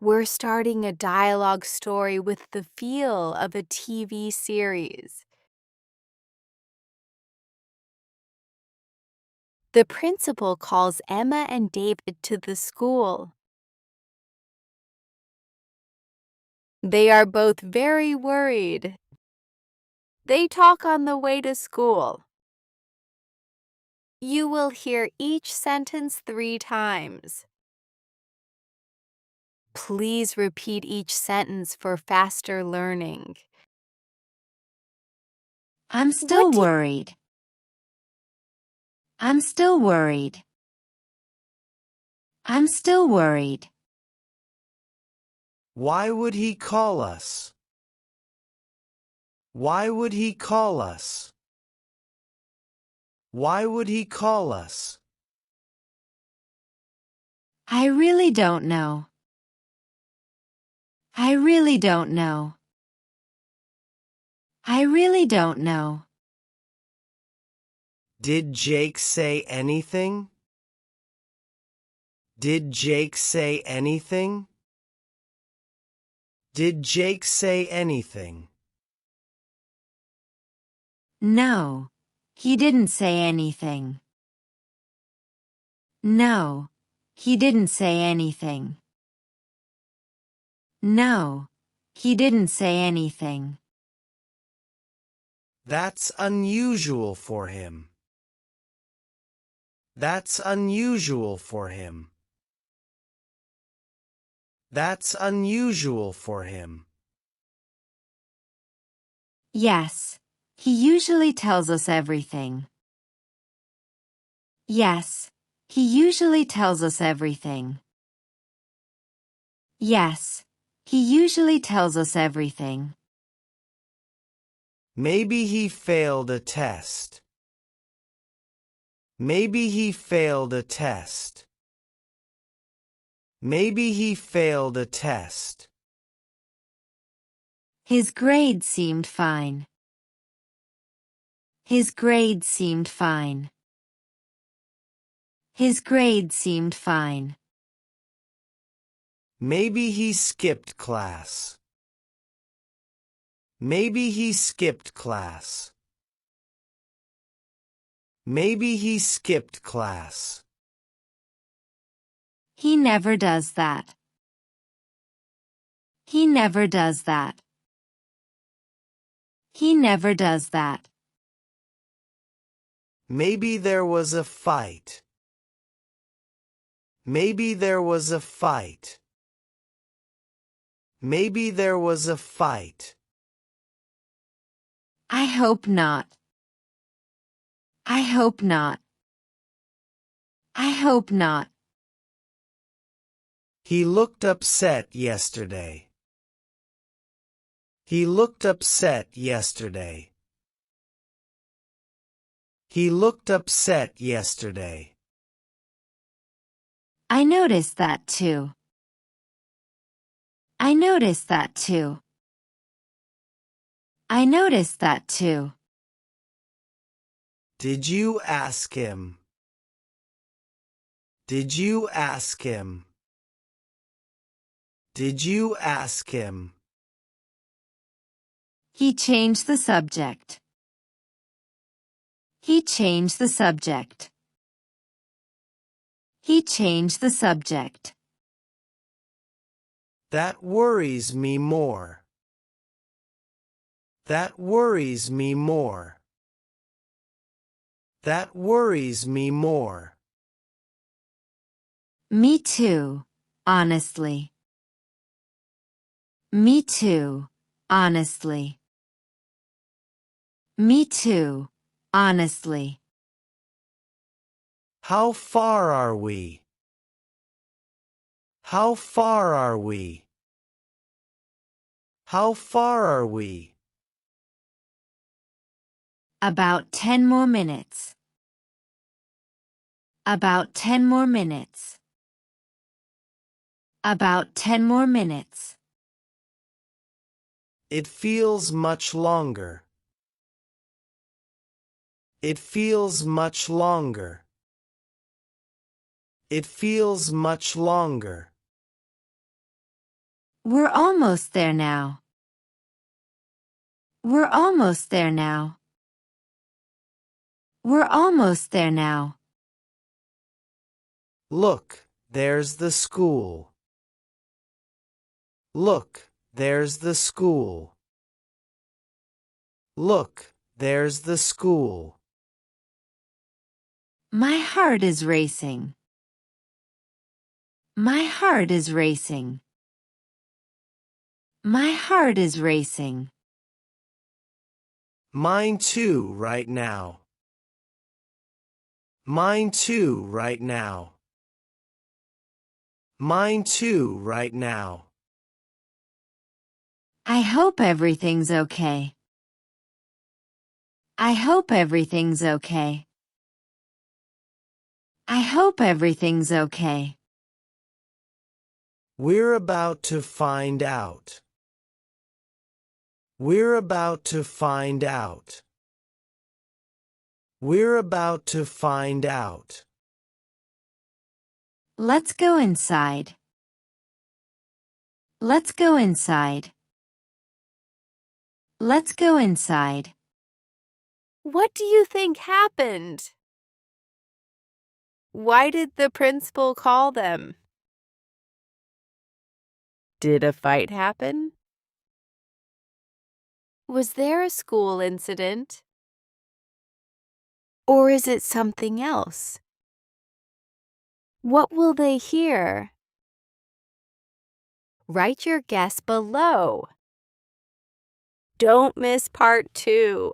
We're starting a dialogue story with the feel of a TV series. The principal calls Emma and David to the school. They are both very worried. They talk on the way to school. You will hear each sentence 3 times. Please repeat each sentence for faster learning. I'm still worried. I'm still worried. I'm still worried. Why would he call us? Why would he call us? Why would he call us? I really don't know. I really don't know. I really don't know. Did Jake say anything? Did Jake say anything? Did Jake say anything? No, he didn't say anything. No, he didn't say anything. No, he didn't say anything. That's unusual for him. That's unusual for him. That's unusual for him. Yes, he usually tells us everything. Yes, he usually tells us everything. Yes, he usually tells us everything. Maybe he failed a test. Maybe he failed a test. Maybe he failed a test. His grade seemed fine. His grade seemed fine. His grade seemed fine. Maybe he skipped class. Maybe he skipped class. Maybe he skipped class. He never does that. He never does that. He never does that. Maybe there was a fight. Maybe there was a fight. Maybe there was a fight. I hope not. I hope not. I hope not. He looked upset yesterday. He looked upset yesterday. He looked upset yesterday. I noticed that too. I noticed that too. I noticed that too. Did you ask him? Did you ask him? Did you ask him? He changed the subject. He changed the subject. He changed the subject. That worries me more. That worries me more. That worries me more. Me too, honestly. Me too, honestly. Me too, honestly. How far are we? How far are we? How far are we? About 10 more minutes. About 10 more minutes. About 10 more minutes. It feels much longer. It feels much longer. It feels much longer. We're almost there now. We're almost there now. We're almost there now. Look, there's the school. Look, there's the school. Look, there's the school. My heart is racing. My heart is racing. My heart is racing. Mine too, right now. Mine too, right now. Mine too, right now. I hope everything's okay. I hope everything's okay. I hope everything's okay. We're about to find out. We're about to find out. We're about to find out. Let's go inside. Let's go inside. Let's go inside. What do you think happened? Why did the principal call them? Did a fight happen? Was there a school incident? Or is it something else? What will they hear? Write your guess below. Don't miss part 2.